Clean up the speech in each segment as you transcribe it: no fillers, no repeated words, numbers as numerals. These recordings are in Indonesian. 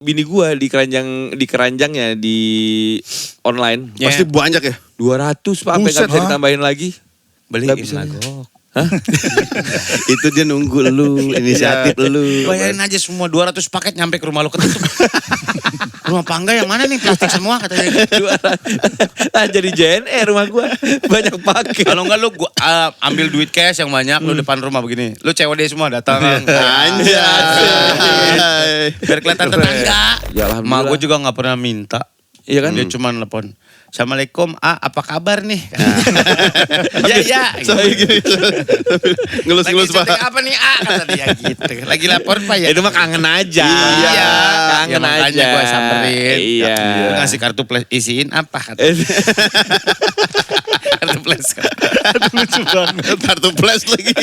Bini gua di keranjangnya di online. Pasti banyak ya. 200 Pak, sampai gak bisa ditambahin lagi. Beliin bisa. Magok. Itu dia nunggu lu, inisiatif lu. Bayarin aja semua 200 paket nyampe ke rumah lu ketutup. Rumah Pangga yang mana nih, plastik semua katanya. Jadi JNE rumah gua banyak paket. Kalau enggak lu ambil duit cash yang banyak, lu depan rumah begini. Lu COD semua datang. Anjay. Biar kelihatan tetangga. Ya, alhamdulillah. Mak gue juga gak pernah minta. Iya kan? Dia cuma telepon. Assalamualaikum, apa kabar nih? Ya. Ngelus-ngelus Pak. Apa nih kata dia gitu. Lagi lapor Pak ya. Itu mah kangen aja. Iya. Kangen ya, aja. Gue samperin. Iya. Gue ngasih kartu flash, isiin apa kata. Kartu flash. Lucu banget. Kartu flash lagi.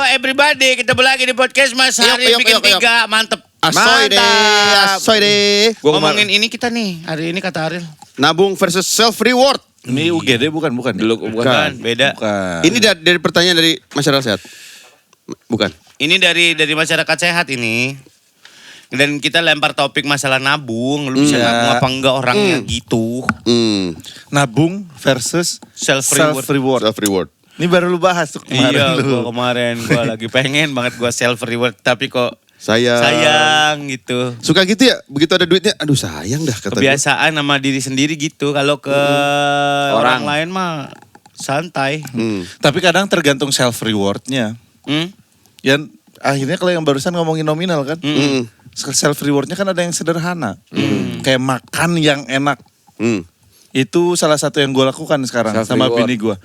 Everybody, kita lagi di podcast Mas hari bikin 3, mantep. Asoy deh. Ngomongin ini kita nih, hari ini kata Ariel. Nabung versus self reward. Ini UGD bukan. Bukan, beda. Bukan. Ini dari pertanyaan dari masyarakat sehat. Bukan. Ini dari masyarakat sehat ini. Dan kita lempar topik masalah nabung. Lu bisa nabung apa enggak orangnya gitu. Nabung versus Self reward. Self reward. Ini baru lu bahas tuh kemarin. Iya, gua lagi pengen banget gua self reward, tapi kok sayang gitu. Suka gitu ya, begitu ada duitnya, aduh sayang dah kata Kebiasaan sama diri sendiri gitu. Kalau ke orang lain mah santai. Tapi kadang tergantung self rewardnya. Yang akhirnya kalau yang barusan ngomongin nominal kan. Self rewardnya kan ada yang sederhana. Kayak makan yang enak. Itu salah satu yang gue lakukan sekarang sama bini gue.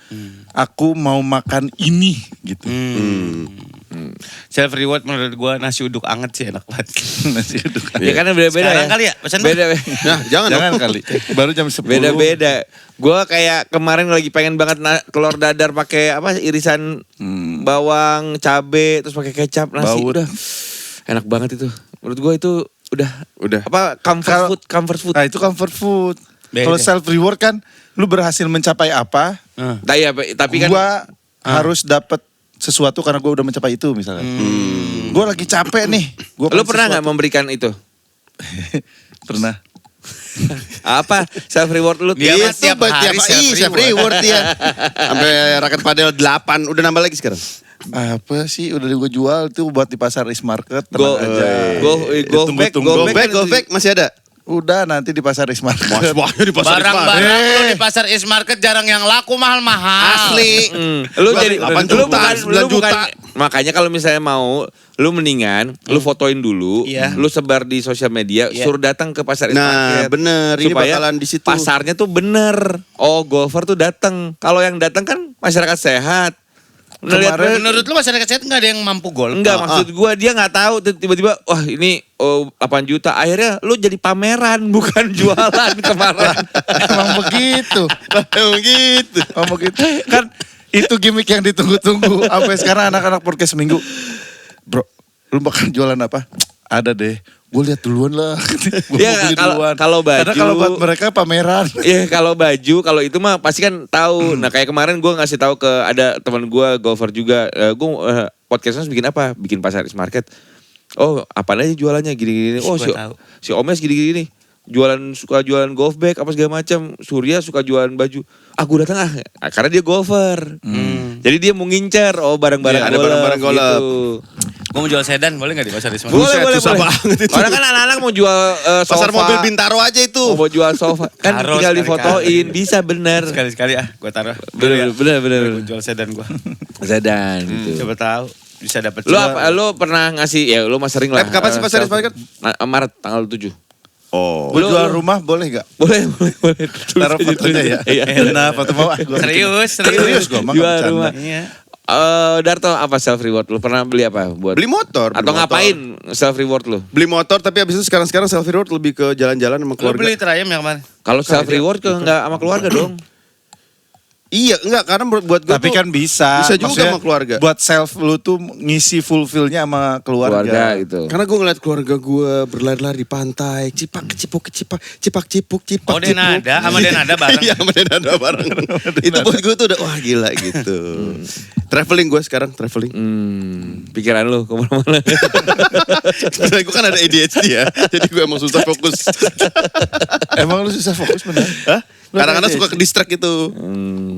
Aku mau makan ini gitu. Self reward menurut gue nasi uduk anget sih enak banget. Nasi uduk. Ya kan beda-beda Sekarang ya. kali ya, pesan Beda. Nah, jangan kali. Baru jam 10. Beda-beda. Gue kayak kemarin lagi pengen banget telur dadar pakai irisan bawang, cabe, terus pakai kecap, nasi. Baut. Udah enak banget itu. Menurut gue itu udah. Apa comfort food. Nah itu comfort food. Beda. Kalau self reward kan lu berhasil mencapai apa? Tapi kan Gua harus dapat sesuatu karena gue udah mencapai itu misalnya. Gue lagi capek nih. Lu pernah nggak memberikan itu? Pernah. Apa self reward lu? Dia mah tiap hari self reward dia. Sampai raket padel 8, udah nambah lagi sekarang. Apa sih udah gue jual tuh buat di pasar East Market. Tenang aja. Go back masih ada. Udah nanti di pasar East Market. Di pasar Barang-barang lu di pasar East Market jarang yang laku mahal-mahal. Asli. Lu jadi 8 juta, 9 juta. Makanya kalau misalnya mau lu mendingan lu fotoin dulu, lu sebar di sosial media, suruh datang ke pasar East Market. Nah, bener, ini supaya bakalan di situ. Pasarnya tuh bener. Oh, golfer tuh datang. Kalau yang datang kan masyarakat sehat. Menurut lu masyarakat sehat nggak ada yang mampu golf? Enggak, maksud gua dia nggak tahu tiba-tiba wah ini 8 juta. Akhirnya lu jadi pameran bukan jualan kemarin. Emang begitu. Emang begitu. Kan itu gimmick yang ditunggu-tunggu. Sampai sekarang anak-anak podcast seminggu. Bro, lu bakal jualan apa? Ada deh. Gue lihat duluan lah. Iya, kalau baju. Karena kalau buat mereka pameran. Iya, kalau baju, kalau itu mah pasti kan tahu. Nah, kayak kemarin gue ngasih tahu ke ada teman gue golfer juga. Gue podcastnya bikin apa? Bikin pasar East Market. Oh, apa aja jualannya gini-gini. Oh, si Omes gini-gini nih. Suka jualan golf bag apa segala macam. Surya suka jualan baju. Aku datang karena dia golfer. Jadi dia mau ngincer barang-barang ada barang-barang golf. Gitu. Gue mau jual sedan, boleh gak di pasar East Market? Boleh. Banget itu. Orang kan anak-anak mau jual sofa. Pasar mobil Bintaro aja itu. Mau jual sofa. Kan Taruh tinggal sekali-kali. difotoin. Bisa bener. Sekali-sekali gue taruh. Bener. Gue jual sedan gue. Sedan gitu. Coba tahu bisa dapat. Lu pernah ngasih ya lu mah sering lah. Kapan sih pasar East Market? Maret tanggal 7. Gue jual rumah boleh gak? Boleh. Taruh fotonya ya. Enak foto bawah. Serius gue mah jual rumah. Iya. Darto apa self reward lu? Pernah beli apa buat? Beli motor. Atau ngapain self reward lu? Beli motor tapi abis itu sekarang self reward lebih ke jalan-jalan sama Lu keluarga. beli Triumph yang kemana? Kalau self reward ke enggak sama keluarga dong. Iya, enggak karena buat gue Tapi kan bisa. Bisa juga Maksudnya, sama keluarga. Buat self lu tuh ngisi fulfillnya sama keluarga. gitu. Karena gue ngeliat keluarga gue berlari-lari di pantai, cipak cipuk cipak cipuk. Oh Denada, sama Denada bareng. Iya, sama Denada bareng. Itu buat gue tuh udah wah gila gitu. Traveling gue sekarang traveling. Pikiran lu kemana-mana. Gue kan ada ADHD ya, jadi gue emang susah fokus. Emang lu susah fokus bener? Hah? Kadang-kadang suka ke distract itu.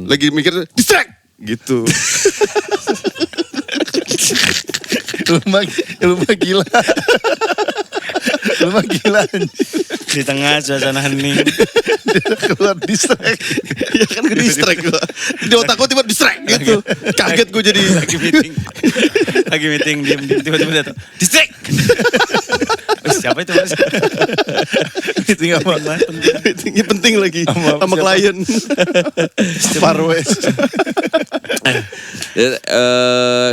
Lagi mikir distract gitu. Lu mah gila. Lu mah gila. Di tengah suasana hening. Dia keluar distract. Ya kan ke distract gue. Di otak gue tiba distract gitu. Kaget gue jadi. Lagi meeting diem tiba-tiba datang. Distract. Siapa itu Mas? Meeting apa? Ini penting lagi Sama sama siapa? klien. Parwes.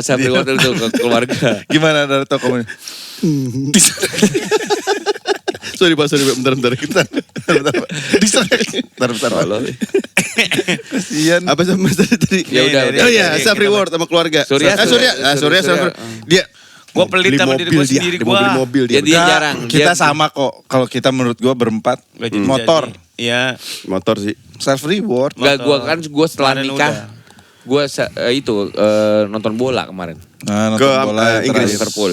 Self reward untuk ke keluarga. Gimana dari toko ini? Sorry Pak, bentar. Bentar. Bentar. Kasian. Apa sama tadi? Ya udah, Oh iya, self reward sama keluarga. Surya. Surya. Dia Gue pelit sama diri gue sendiri Dia mau beli mobil dia. Ya, dia jarang. Kita Dia- sama kok. Kalau kita menurut gua berempat Gak jadi motor, jadi. Iya. Motor sih. self reward. Enggak, gue setelah Kemarin nikah. udah. Gue nonton bola kemarin. Nah, Ke, nonton bola yang Inggris. terakhir. Liverpool.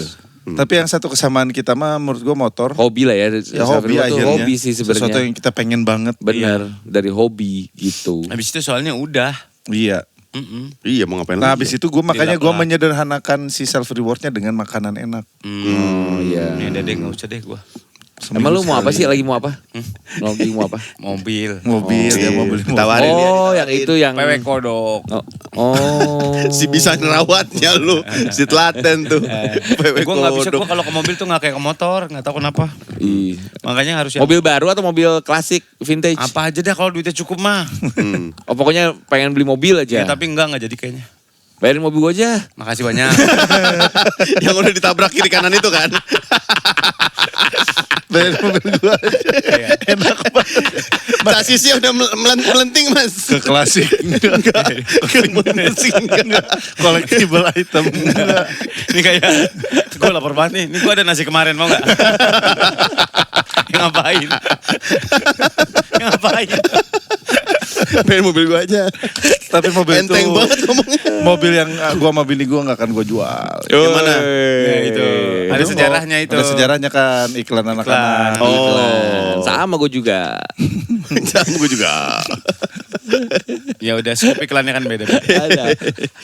Tapi yang satu kesamaan kita mah menurut gua motor. Hobi lah ya. Ya Self hobi reward tuh akhirnya. hobi sih Sesuatu sebenarnya. yang kita pengen banget. Bener, dari hobi gitu. Habis itu soalnya udah. Iya. Iya mau ngapain Nah lagi? habis itu gue makanya gue Dilap-lap. menyederhanakan si self rewardnya dengan makanan enak. Oh iya. Ini udah deh gak usah deh gue. Emang lu mau apa sih? Lagi mau apa? Lagi mau apa? Mobil. Mobil ya mau beli mobil. Ditawarin dia. Oh, yang itu yang PW kodok. Oh. Si bisa ngerawatnya lu. Si telaten tuh. PW Gue gak bisa, kodok. gue kalau ke mobil tuh gak kayak ke motor. Gak tahu kenapa. Ih. Makanya harus yang Mobil baru atau mobil klasik vintage? apa aja dah kalau duitnya cukup mah. Oh pokoknya pengen beli mobil aja. Ya, tapi enggak jadi kayaknya. Bayarin mobil gue aja. Makasih banyak. Yang udah ditabrak kiri kanan itu kan. Bayar mobil gue enak banget. Sasisnya udah melenting mas. Ke klasik. Collectible item. Ini kayak gue lapar banget nih. Ini gue ada nasi kemarin mau gak? Ngapain? Ngapain? Pengen mobil gua aja. Tapi mobil itu Enteng banget ngomongnya. mobil yang gua sama bini gua gak akan gua jual. Gimana? Ya, itu. Ada Itu sejarahnya itu. Ada sejarahnya kan iklan anak-anak. Iklan. Iklan. Sama gue juga. Jam gua juga. Ya udah skip iklannya kan beda. Ada.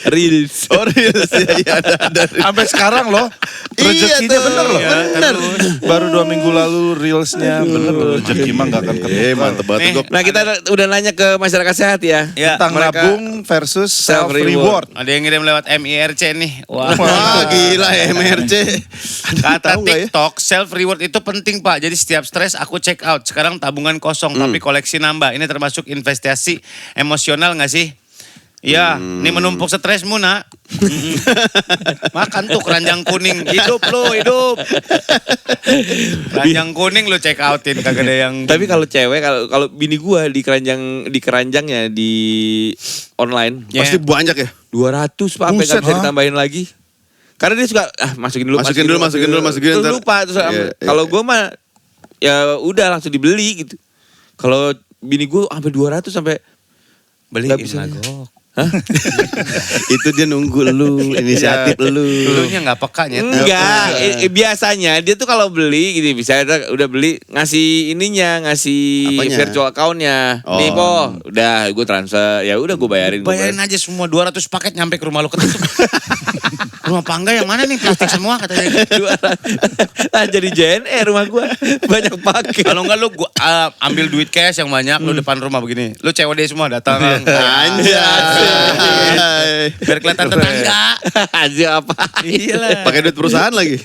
Reels. Oh reels ya ada. Sampai sekarang loh. Rezekinya Iya tuh. bener loh. Iya, Bener. Baru 2 minggu lalu reelsnya bener loh. Rezeki mah gak akan ketemu. Mantep banget. Nih. Gua Nah kita udah nanya ke masyarakat sehat ya. Ya, Tentang mereka nabung versus self reward. ada yang ngirim lewat MIRC nih. Wah. Wah gila MRC. Kata Tahu nggak ya? TikTok, self reward itu penting Pak. Jadi setiap stres aku check out. Sekarang tabungan kosong tapi koleksi nambah. Ini termasuk investasi emosional nggak sih? Iya, ini menumpuk stresmu nak. Makan tuh keranjang kuning, hidup lo hidup. Keranjang kuning lo check outin kagak ada yang. Tapi kalau cewek kalau bini gua di keranjangnya di online Ya. Pasti banyak ya. 200 Pak, sampai Buset, nggak bisa ha? ditambahin lagi. Karena dia suka masukin dulu. Masukin dulu, Terus ntar. lupa terus Iya, kalau iya. gua mah ya udah langsung dibeli gitu. Kalau bini gua sampai 200 sampai beli nggak bisa. nagok. Itu dia nunggu lu, inisiatif lu. Dulunya nggak peka nyet. Enggak, biasanya dia tuh kalau beli gitu bisa udah beli ngasih ngasih Apanya? virtual account-nya. Oh. Nih po, udah gue transfer, ya udah gue bayarin. Bayarin aja semua 200 paket nyampe ke rumah lo ketutup. Rumah Pangga yang mana nih plastik semua katanya. Jadi JNE rumah gue banyak paket. Kalau enggak lu gua ambil duit cash yang banyak lu depan rumah begini. Lu COD semua datang. Anjay. Biar kelihatan tetangga. Aja apa? Iyalah. Pakai duit perusahaan lagi.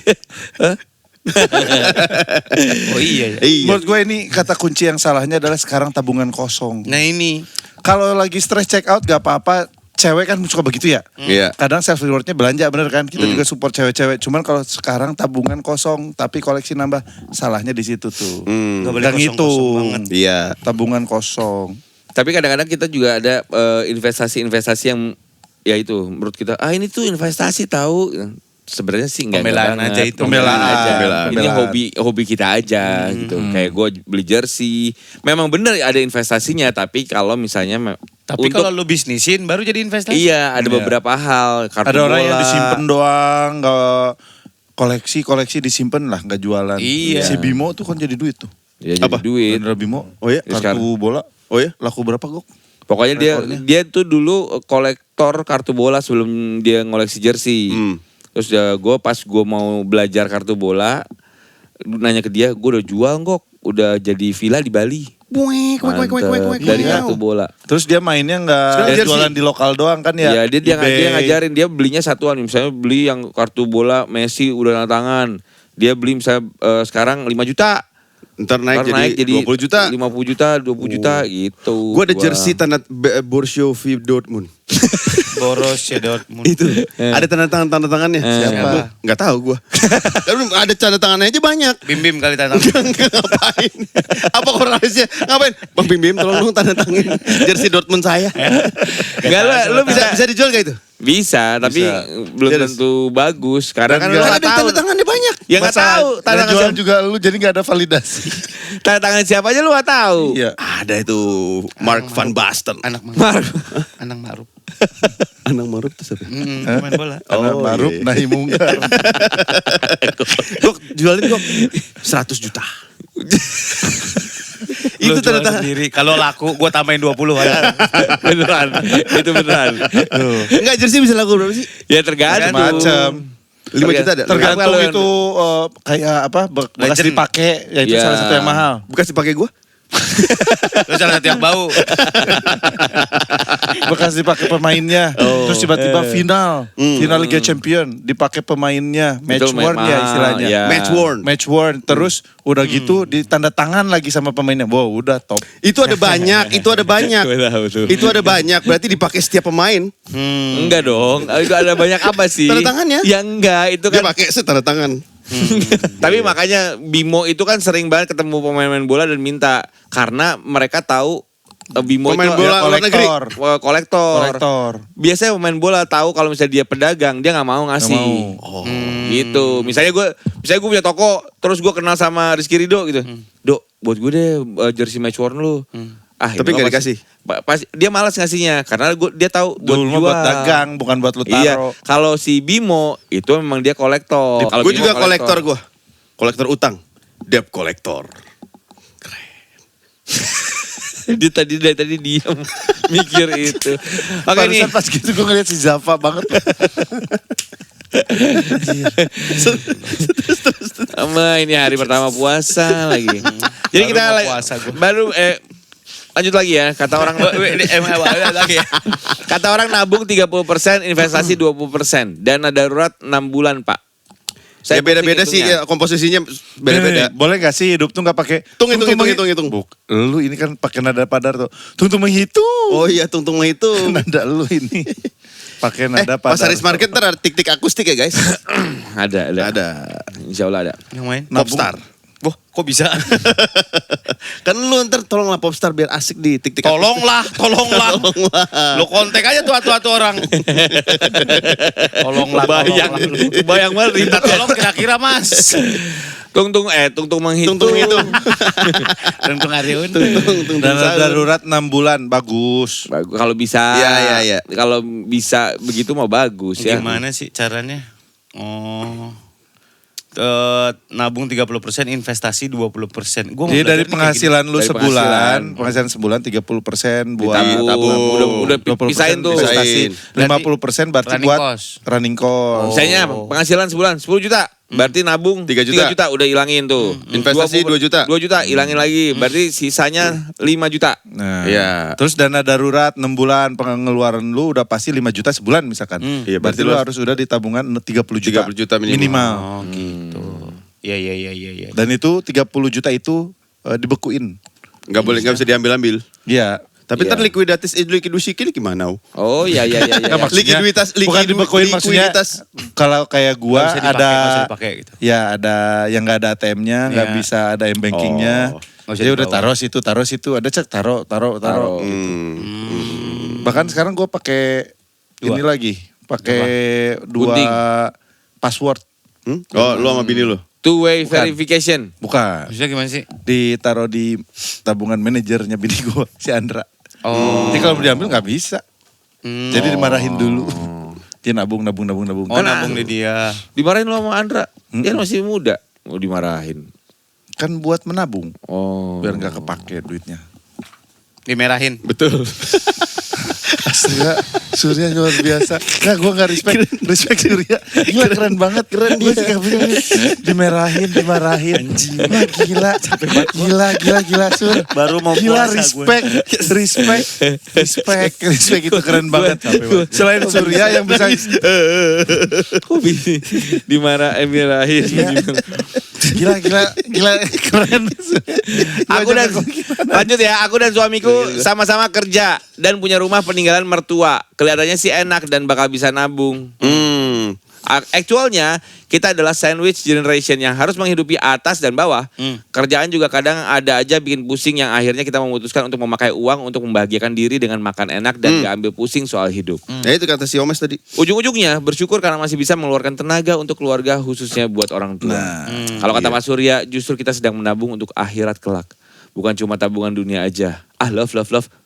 Oh iya ya. Iya. Menurut gue ini kata kunci yang salahnya adalah sekarang tabungan kosong. Nah ini. Kalau lagi stres check out gak apa-apa. Cewek kan suka begitu ya. Iya. Kadang self rewardnya belanja bener kan. Kita juga support cewek-cewek. Cuman kalau sekarang tabungan kosong tapi koleksi nambah. Salahnya di situ tuh. Nggak boleh Gak kosong-kosong ngitung. banget. Iya. Tabungan kosong. Tapi kadang-kadang kita juga ada investasi-investasi yang ya itu menurut kita ini tuh investasi tahu. Sebenarnya sih enggak Pembelaan banget. aja itu. Pembelaan aja. Pembelaan. Ini hobi kita aja gitu. Kayak gue beli jersey. Memang bener ada investasinya, tapi kalau misalnya Tapi kalau lu bisnisin baru jadi investasi. iya, ada beberapa hal. Kartu Ada orang yang bola. disimpan doang, nggak koleksi disimpan lah, nggak jualan. Iya. Si Bimo tuh kan jadi duit tuh. Ya, jadi Apa? duit. Bener Bimo. Oh ya? Ya, Kartu bola. Oh ya? Laku berapa Gok? Pokoknya dia tuh dulu kolektor kartu bola sebelum dia ngoleksi jersey. Terus gue pas gue mau belajar kartu bola, nanya ke dia, gue udah jual Gok, udah jadi villa di Bali. Mantep, dari kartu bola. Terus dia mainnya nggak Sekarang jersey. jualan di lokal doang kan ya? Iya, dia eBay. ngajarin, dia belinya satuan. Misalnya beli yang kartu bola Messi udah tanda tangan. Dia beli misalnya sekarang 5 juta. Ntar naik, Ntar jadi 20 juta. 50 juta, 20 juta gitu. Gue ada jersey tanda Borussia Dortmund. Borussia Dortmund. Itu ada tanda tangannya. Siapa? Nggak tahu gue. Kan ada tanda tangannya aja banyak. Bim kali tanda. Ngapain? Apa korelasinya? Ngapain? Bang Bim Bim tolong dong tanda tangin jersey Dortmund saya. Enggak, lu Bisa dijual gak itu? bisa, tapi belum Jersey. tentu bagus. Karena kan lu Kan nggak ada tahu. tanda tangannya banyak. Ya nggak tahu. Tanda Yang tangan jual siapa, juga lu jadi nggak ada validasi. tanda tangan siapa aja lu nggak tahu. Iya. Ada itu Mark van Basten. Anak Mar. Anak Ma'ruf. Anak Maruf itu siapa? Pemain bola. Anak Oh, Maruf, iya. Nahi Mungkar. Gok, jualin Gok 100 juta. Itu Itu tanda tanda tangan. sendiri. Kalau laku gue tambahin 20 aja. Beneran. Itu beneran. Enggak, jersey bisa laku berapa sih? Ya tergantung. Macam. 5 juta ada. Tergantung Kalau- itu kayak apa bekas Legend. dipakai, ya itu Iya. salah satu yang mahal. Bekas dipakai gue. Terus salah satu yang bau. Bekas dipakai pemainnya, terus tiba-tiba final Liga Champion dipakai pemainnya, match Itu worn ya mahal, istilahnya. ya. Match worn, terus udah gitu ditanda tangan lagi sama pemainnya. Wow, udah top. Itu ada banyak, itu ada banyak. Gue tahu tuh. Itu ada banyak, berarti dipakai setiap pemain. Enggak dong. Itu ada banyak apa sih? Tanda tangannya? Ya enggak, itu Dia kan. pakai tanda tangan. Tapi makanya Bimo itu kan sering banget ketemu pemain-pemain bola dan minta, karena mereka tahu Bimo Pemain itu bola luar negeri. kolektor. Biasanya pemain bola tahu kalau misalnya dia pedagang, dia nggak mau ngasih. Nggak Oh. Gitu. Misalnya gue punya toko, terus gue kenal sama Rizky Ridho gitu. Dok, buat gue deh jersey match worn lu. Tapi ini nggak mah dikasih? Pasti dia malas ngasihnya karena dia tahu buat Dulu mah jual. buat dagang, bukan buat lu Iya, taro. kalau si Bimo itu memang dia kolektor. Kalau Gue Bimo juga kolektor gue. Kolektor utang. Debt kolektor. Dia dari tadi diam mikir itu. Oke nih. Barusan pas gitu gue ngeliat si Zafa banget. Sama ini hari pertama puasa lagi. Jadi Baru kita mau puasa gua. baru lanjut lagi ya. Kata orang lagi ya. kata orang nabung 30%, investasi 20%. Dana darurat 6 bulan, Pak. Ya beda-beda sih hitungnya. ya, komposisinya beda-beda. Boleh gak sih hidup tuh gak pakai Hitung. Lu ini kan pakai nada padar tuh. Tung menghitung. Oh iya, tung itu. Nada lu ini. Pakai nada padar. Pasaris Market ntar ada tik-tik akustik ya guys. Ada. Ada. Insya Allah ada. Yang main? Popstar. Boh, kok bisa? Kan lu ntar tolonglah Popstar biar asik di tik-tik Tolonglah. Lo kontak aja tuh atu orang. Tolonglah. Bayang banget Minta tolong kira-kira mas. Tung menghitung. Tung hitung. Tentu Ariun. Tung Dana darurat 6 bulan, bagus. Bagus kalau bisa. Iya. Kalau bisa begitu mah bagus ya. Gimana sih caranya? Oh. Nabung 30%, investasi 20%. Gua mau Jadi dari belajar nih kayak penghasilan lu Dari sebulan, penghasilan sebulan 30% buat Ditabung. Udah 20% pisahin tuh. investasi. Pisahin. 50% berarti Running buat cost. running cost. Misalnya penghasilan sebulan 10 juta. Berarti nabung 3 juta. udah hilangin tuh. Investasi 2 juta. 2 juta hilangin lagi. Berarti sisanya 5 juta. Nah, Iya. terus dana darurat 6 bulan pengeluaran lu udah pasti 5 juta sebulan misalkan. Iya, berarti berarti lu lu harus udah di tabungan 30 juta. 30 juta minimal. Oh gitu. Iya. Dan itu 30 juta itu dibekuin. Nggak bisa diambil-ambil. Iya. Tapi Iya. ntar likuidasi gimana? Oh iya. Nggak, maksudnya Likuiditas- bukan dibekuin maksudnya likuiditas. kalau kayak gua Nggak bisa ada dipakai gitu. ya ada yang nggak ada ATM-nya, nggak Iya. bisa ada m-bankingnya. Oh. Nggak usah Dia udah dibawa. taruh situ, ada cek taruh. Bahkan sekarang gue pakai ini lagi, pakai 2 Gunting. password. Oh, lu sama bini lu? Two-way Bukan. verification. Bukan. Maksudnya gimana sih? Ditaruh di tabungan manajernya bini gue, si Andra. Oh. Jadi kalau mau diambil nggak bisa. Jadi dimarahin dulu. Dia nabung. Oh, nabung di dia. Dimarahin lo sama Andra. Dia masih muda. Mau dimarahin. Kan buat menabung, Oh. biar nggak kepake duitnya. Dimerahin. Betul. Astaga, Surya luar biasa. Nah, gue gak respect Surya. Gila keren banget, keren dia. Dimarahin. Wah, gila Sur. Baru mau Gila, puasa gue. respect itu keren banget. Selain Surya yang bisa Kok bisa dimarahin. gila keren. Lanjut ya, aku dan suamiku sama-sama kerja dan punya rumah peninggalan mertua. Kelihatannya sih enak dan bakal bisa nabung. Actualnya kita adalah sandwich generation yang harus menghidupi atas dan bawah. Kerjaan juga kadang ada aja bikin pusing yang akhirnya kita memutuskan untuk memakai uang untuk membahagiakan diri dengan makan enak dan gak ambil pusing soal hidup. Ya itu kata si Omes tadi. Ujung-ujungnya bersyukur karena masih bisa mengeluarkan tenaga untuk keluarga khususnya buat orang tua. Kalau kata Mas Surya, justru kita sedang menabung untuk akhirat kelak. Bukan cuma tabungan dunia aja. Love.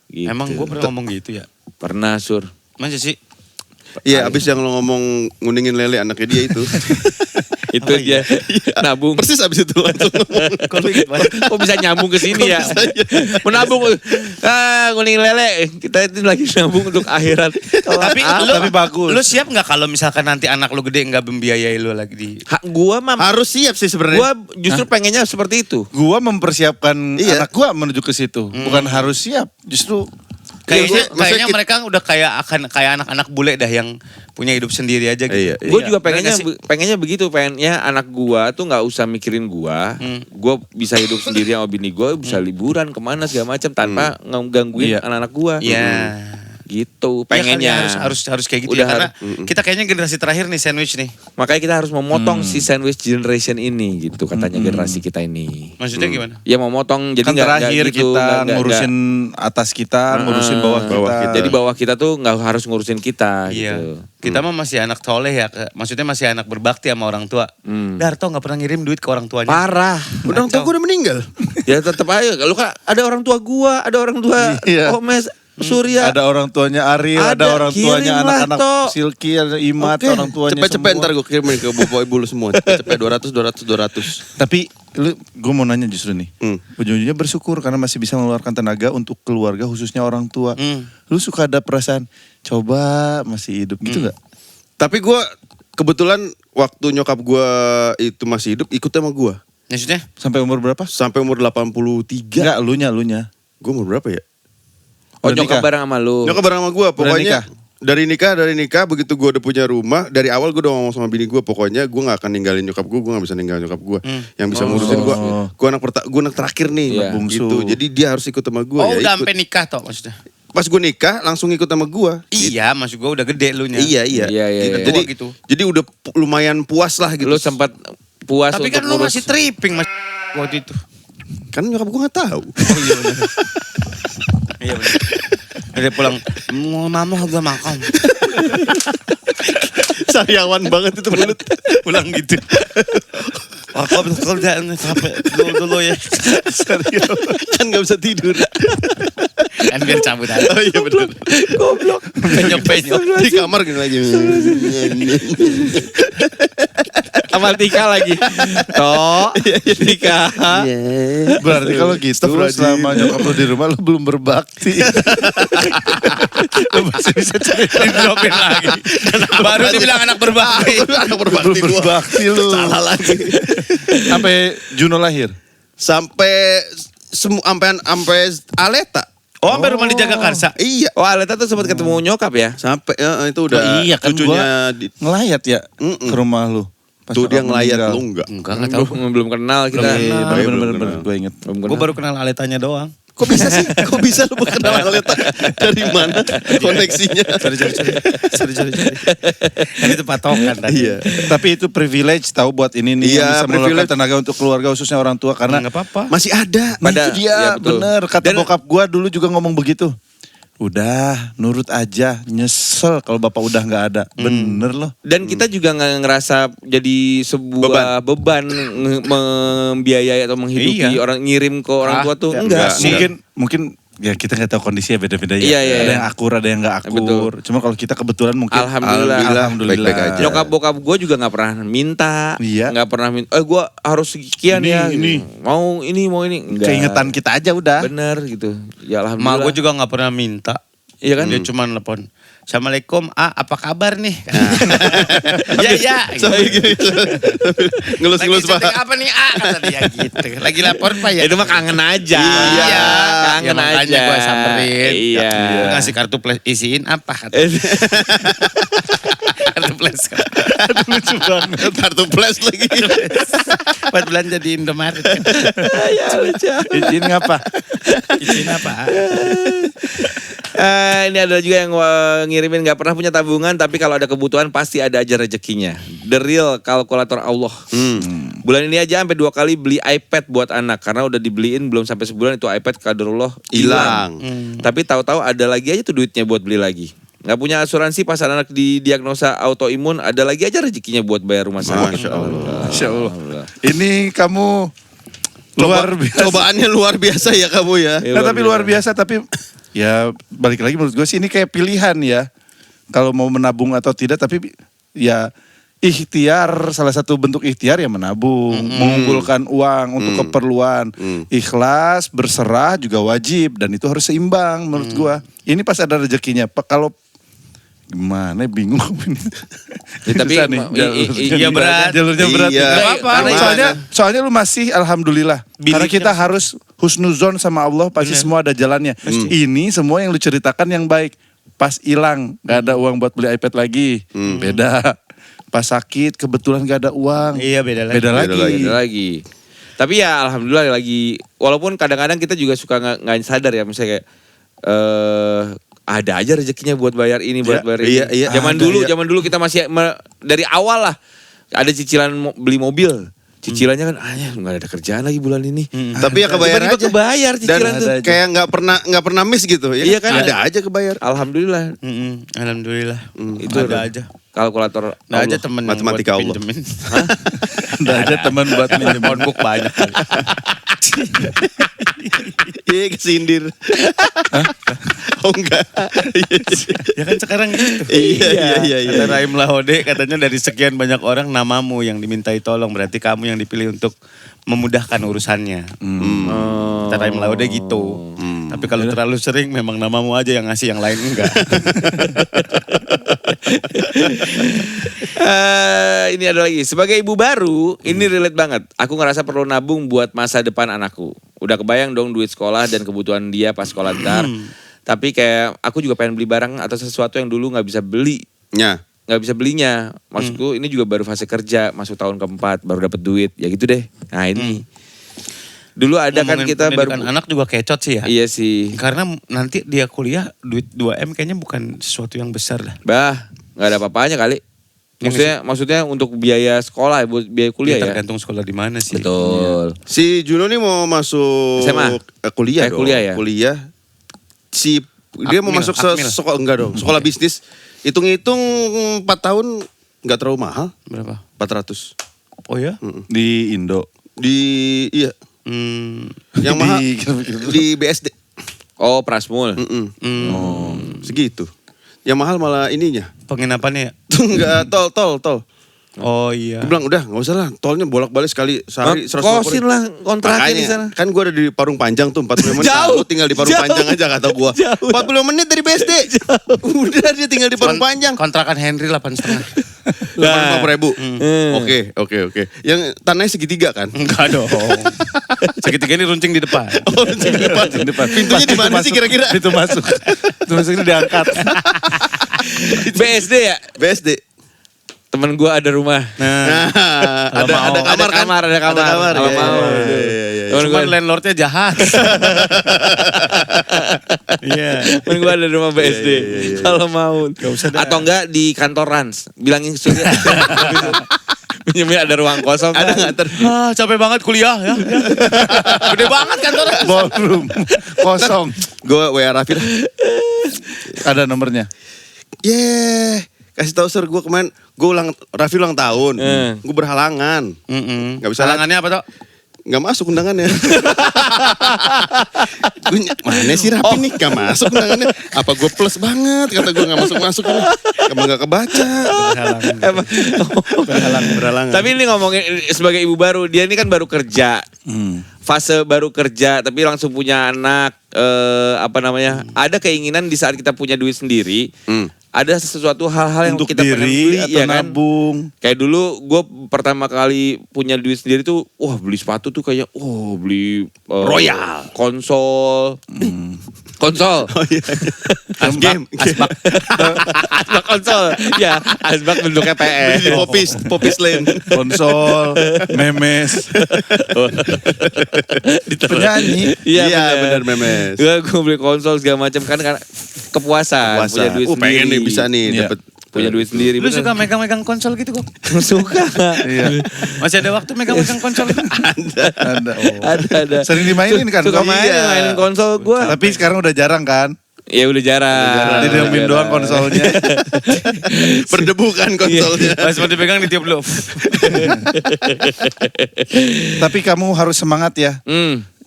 Gitu. Emang gue pernah ngomong gitu ya? Pernah, Sur. Masa sih? Iya, abis yang lo ngomong nguningin lele anaknya dia itu. Itu dia nabung. Persis abis itu langsung ngomong. Kok bisa nyambung ke sini ya? Menabung. Nguning lele. Kita itu lagi nabung untuk akhirat. Tapi bagus. Lu siap nggak kalau misalkan nanti anak lu gede nggak membiayai lu lagi di? Gua mah Harus siap sih sebenarnya. gua justru pengennya seperti itu. Gua mempersiapkan Iya. anak gua menuju ke situ. Bukan harus siap, justru Kayaknya mereka udah kayak anak-anak bule dah yang punya hidup sendiri aja gitu. Iya. Gue juga Bener nggak sih? pengennya begitu, pengennya anak gua tuh nggak usah mikirin gua. Gua bisa hidup sendiri sama bini gua, bisa liburan kemana segala macam tanpa ngegangguin Iya. anak-anak gua. Iya. Gitu, Iya pengennya. kali, harus kayak gitu Udah ya karena kita kayaknya generasi terakhir nih sandwich nih. Makanya kita harus memotong si sandwich generation ini gitu katanya generasi kita ini. Maksudnya gimana? Ya mau motong jadi kan nggak terakhir gitu, kita nggak- ngurusin atas kita, ngurusin bawah kita. Jadi bawah kita tuh nggak harus ngurusin kita Iya. gitu. Kita mah masih anak toleh ya, maksudnya masih anak berbakti sama orang tua. Darto nggak pernah ngirim duit ke orang tuanya. Parah. Orang tua gue udah meninggal. Ya tetap aja. Lu kan ada orang tua gua, ada orang tua Iya. Omes, Surya. Ada orang tuanya Ariel, ada orang tuanya kirimlah, anak-anak Tok. Silky, ada Imat, Oke. orang tuanya Cepet-cepet semua. ntar gue kirimin ke bapak ibu lu semua. Cepet 200. Tapi gue mau nanya justru nih. Ujung-ujungnya bersyukur karena masih bisa mengeluarkan tenaga untuk keluarga khususnya orang tua. Lu suka ada perasaan coba masih hidup gitu gak? Tapi gue kebetulan waktu nyokap gue itu masih hidup ikut sama gue. Maksudnya? Sampai umur berapa? Sampai umur 83. Enggak, lunya. Gue umur berapa ya? Oh Udah nyokap nikah? bareng sama lu. Nyokap bareng sama gue pokoknya. nikah? Dari nikah begitu gue udah punya rumah. Dari awal gue udah ngomong sama bini gue. Pokoknya gue gak akan ninggalin nyokap gue gak bisa ninggalin nyokap gue. Yang bisa ngurusin gue. Gue anak terakhir nih. Iya. Bungsu. Gitu. Jadi dia harus ikut sama gue. Oh ya udah ikut. sampai nikah toh maksudnya? Pas gue nikah langsung ikut sama gue. Iya, maksud gue udah gede lu nya. Iya. Iya, iya. Jadi, Gitu. jadi udah lumayan puas lah gitu. Lu sempat puas Tapi untuk kan lu ngurus. masih tripping mas waktu itu. Kan nyokap gue gak tahu. Iya benar. Udah pulang, mama udah makan. Sariawan banget itu mulut. Pulang gitu. Aku habis kerjaan capek dulu ya. Kan gak bisa tidur. Kan biar cabut aja. Oh iya bener. Goblok. Penyok. Di kamar gini lagi. Sama Tika lagi. Toh, Tika. Berarti kalau gitu selama nyokap lu di rumah lu belum berbakti. Lu masih bisa cerita. Didropin lagi. Baru dibilang anak berbakti. Anak berbakti Belum gua. berbakti lu. Salah lagi. Sampai Juno lahir. Sampai Aleta. Oh, sampai rumah dijaga Karsa. Iya. Oh Aleta tuh sempat ketemu nyokap ya? Sampai itu udah Oh, iya kan cucunya Ngelayat ya ke rumah lu. Pas tuh dia nyokap ngelayat meninggal. lu enggak. Enggak tahu. Belum kenal kita. Bener, gue inget. Belum Gue kenal. baru kenal aletanya doang. Kok bisa sih? Kok bisa lu kenal Aleta? Dari mana koneksinya? Sorry. Kan itu patokan tadi. Iya. Tapi itu privilege tahu buat ini nih Iya, yang bisa meluangkan privilege. tenaga untuk keluarga khususnya orang tua karena Nggak apa-apa. Masih ada. Nah, itu dia, ya, betul. bener. Kata Dan- bokap gua dulu juga ngomong begitu. Udah, nurut aja. Nyesel kalau bapak udah nggak ada. Bener loh. Dan kita juga nggak ngerasa jadi sebuah beban membiayai atau menghidupi Iya. orang, ngirim ke orang tua tuh enggak. Mungkin ya kita nggak tahu kondisinya beda-beda ya. Iya, iya, ada iya. yang akur, ada yang nggak akur. Betul. Cuma kalau kita kebetulan mungkin Alhamdulillah. baik-baik aja. Nyokap bokap gue juga nggak pernah minta, Iya. nggak pernah minta. Gue harus sekian Ini, ya, ini. mau ini, enggak. keingetan kita aja udah. Bener gitu. Ya Mak alhamdulillah. gue juga nggak pernah minta. Iya kan? Dia cuma telepon. Assalamualaikum, apa kabar nih? Ya. Sampai gini. Ngelus-ngelus Lagi syuting Pak. apa nih, kata dia gitu. Lagi lapor Pak ya. Itu mah kangen aja. Iya. Kangen Ya, makanya aja. gua samperin. Iya. Gua ngasih kartu flash, isiin apa kata. Kartu flash. Lucu banget. Kartu flash lagi. Buat belanja di Indomaret. Izin ngapa? Isiin apa? Ini ada juga yang ngirimin nggak pernah punya tabungan tapi kalau ada kebutuhan pasti ada aja rezekinya. The real kalkulator Allah. Bulan ini aja sampai 2 kali beli iPad buat anak karena udah dibeliin belum sampai sebulan itu iPad kaderullah Hilang. Tapi tahu-tahu ada lagi aja tuh duitnya buat beli lagi. Nggak punya asuransi pas anak didiagnosa autoimun ada lagi aja rezekinya buat bayar rumah sakit. Masya Allah. Masya Allah. Ini kamu luar biasa. Cobaannya luar biasa ya kamu ya. Ya, Nah, tapi luar biasa tapi ya balik lagi menurut gue sih ini kayak pilihan ya. Kalau mau menabung atau tidak tapi ya ikhtiar salah satu bentuk ikhtiar ya menabung, mengumpulkan uang untuk keperluan. Ikhlas, berserah juga wajib dan itu harus seimbang menurut gua. Ini pas ada rezekinya. Kalau gimana bingung ini. Ya, tapi Susah nih, iya berat. Jalurnya berat. Iya. Nggak Apa-apa. Karena soalnya lu masih alhamdulillah. Karena Biliknya kita harus husnuzon sama Allah pasti semua ada jalannya. Ini semua yang lu ceritakan yang baik. Pas hilang gak ada uang buat beli iPad lagi. Beda. Pas sakit kebetulan gak ada uang. Iya, beda lagi. Beda lagi. Beda lagi. Tapi ya alhamdulillah lagi. Walaupun kadang-kadang kita juga suka nggak sadar ya, misalnya kayak ada aja rezekinya buat bayar ini, buat bayar ini. iya, Zaman ada, dulu kita masih dari awal lah ada cicilan beli mobil. Cicilannya kan nggak ada kerjaan lagi bulan ini. Tapi ya kebayar Tiba-tiba aja. kebayar Dan cicilan tuh. kayak nggak pernah miss gitu ya. Iya kan? Ada aja kebayar. Alhamdulillah. Alhamdulillah. Itu ada aja. kalkulator Ada aja Allah. temen yang Matematika buat Allah. pinjemin. Ada aja teman buat Pinjem phonebook banyak. Iya kesindir. Oh enggak. Ya kan sekarang gitu. Iya. Kata Raim Lahode katanya dari sekian banyak orang namamu yang dimintai tolong berarti kamu yang dipilih untuk memudahkan urusannya. Kata Raim Lahode gitu. Tapi kalau terlalu sering memang namamu aja yang ngasih yang lain enggak. Ini ada lagi. Sebagai ibu baru, ini relate banget. Aku ngerasa perlu nabung buat masa depan anakku. Udah kebayang dong duit sekolah dan kebutuhan dia pas sekolah ntar. Tapi kayak aku juga pengen beli barang atau sesuatu yang dulu nggak bisa beli. Nya. Nggak bisa belinya. Maksudku ini juga baru fase kerja, masuk tahun keempat, baru dapet duit. Ya gitu deh. Nah ini. Dulu ada kan Ngomongin kita baru... pendidikan anak juga kecot sih ya. Iya sih. Karena nanti dia kuliah duit 2M kayaknya bukan sesuatu yang besar lah. Bah, nggak ada apa-apanya kali. Maksudnya untuk biaya sekolah, buat biaya kuliah ya. Tergantung sekolah di mana sih. Betul. Si Juno nih mau masuk SMA? Kuliah dong. Kuliah ya? Kuliah. Dia mau Akmil, masuk Akmil. sekolah enggak dong, sekolah bisnis. Hitung-hitung 4 tahun enggak terlalu mahal, Berapa? 400. Oh ya? di Indo. Iya, yang mahal di BSD. Oh, Prasmul. Segitu. Yang mahal malah ininya. Penginapannya ya? Tuh enggak tol. Oh iya. Dia bilang udah nggak usah lah, tolnya bolak-balik sekali sehari 150. Kosin lah kontraknya di sana. Kan gue ada di Parung Panjang tuh 45 menit. Jauh. Lu tinggal di Parung Jauh. Panjang aja kata gue. Jauh. 40 menit dari BSD. Udah dia tinggal di Parung Panjang. Kontrakan Henry 8,5. 80.000. Oke. Yang tanahnya segitiga kan? Enggak dong. Segitiga ini runcing di depan. Oh, di depan. Pintunya di mana sih kira-kira? Itu masuk. Itu masuk ini diangkat. BSD ya? BSD. Temen gue ada rumah. Nah, Ada kamar kan? Ada kamar. Ada kamar. Kalau Iya, mau. iya. Cuman landlordnya jahat. Iya. Kan gue ada di rumah BSD. Kalau mau. Atau enggak di kantor Rans. Bilangin Surya. Pinjamnya ada ruang kosong. Ada nggak Capek banget kuliah ya. Gede banget kantornya. Ballroom kosong. Gue WA Raffi dah. Ada nomornya. Kasih tahu Sur, gue kemarin Raffi ulang tahun. Gue berhalangan. Nggak bisa. Halangannya apa toh? Nggak masuk undangannya. Gue mana sih Raffi nih nggak masuk undangannya. Apa gue plus banget kata gue nggak masuk nih. Emang nggak kebaca. Berhalangan. Tapi ini ngomongin sebagai ibu baru, dia ini kan baru kerja. Fase baru kerja tapi langsung punya anak, ada keinginan di saat kita punya duit sendiri, ada sesuatu hal-hal yang Untuk kita pengen beli diri atau ya kan. nabung. Kayak dulu gue pertama kali punya duit sendiri tuh, wah beli sepatu tuh kayak, beli Royal. konsol. Konsol. Game. Asbak konsol. Ya, asbak bentuknya PS. Popis Lane. Konsol, memes. Penyanyi. Iya benar memes. Gue beli konsol segala macam kan kepuasan. Punya duit sendiri. Pengen nih bisa nih Iya. dapat Punya duit sendiri. Lu bener. suka megang-megang konsol gitu kok? Suka. Iya. Masih ada waktu megang-megang konsol? Ada. Ada. Sering dimainin kan? Suka kok? mainin konsol gue. Tapi sekarang udah jarang kan? Ya udah jarang. Didiamin doang konsolnya. berdebu kan konsolnya. Pas mau dipegang ditiup dulu. Tapi kamu harus semangat ya.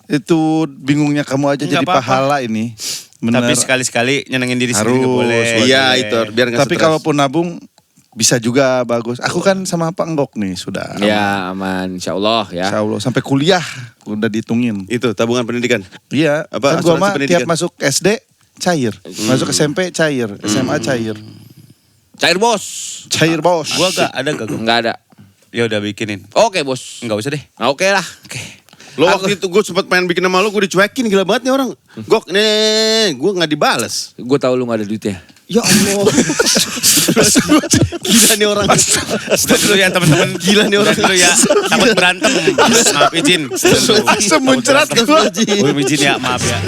Itu bingungnya kamu aja Nggak jadi apa-apa. pahala ini. Bener. Tapi sekali-sekali nyenengin diri sendiri Harus, boleh. Iya itu biar nggak Tapi stres. kalaupun nabung bisa juga bagus. Aku kan sama Pak Enggok nih sudah. Ya aman, insya Allah ya. Insya Allah sampai kuliah udah dihitungin. Itu tabungan pendidikan. Iya. Apa, Kan gua asuransi mah pendidikan? tiap masuk SD cair, masuk SMP cair, SMA cair, Cair bos. cair bos. Gua ada gak? Enggak ada. Ya udah bikinin. Oke bos. Enggak usah deh. Oke lah. Lo waktu itu gue sempat pengen bikin nama lo, gue dicuekin gila banget nih orang. Gok, nih, gue nggak dibales. Gue tahu lu gak ada duitnya. Ya Allah. Gila nih orang. Udah dulu ya teman-teman. Gila nih orang. Udah dulu ya. Takut berantem. Maaf izin. Asam muncrat Takut berantem. Izin ya, maaf ya.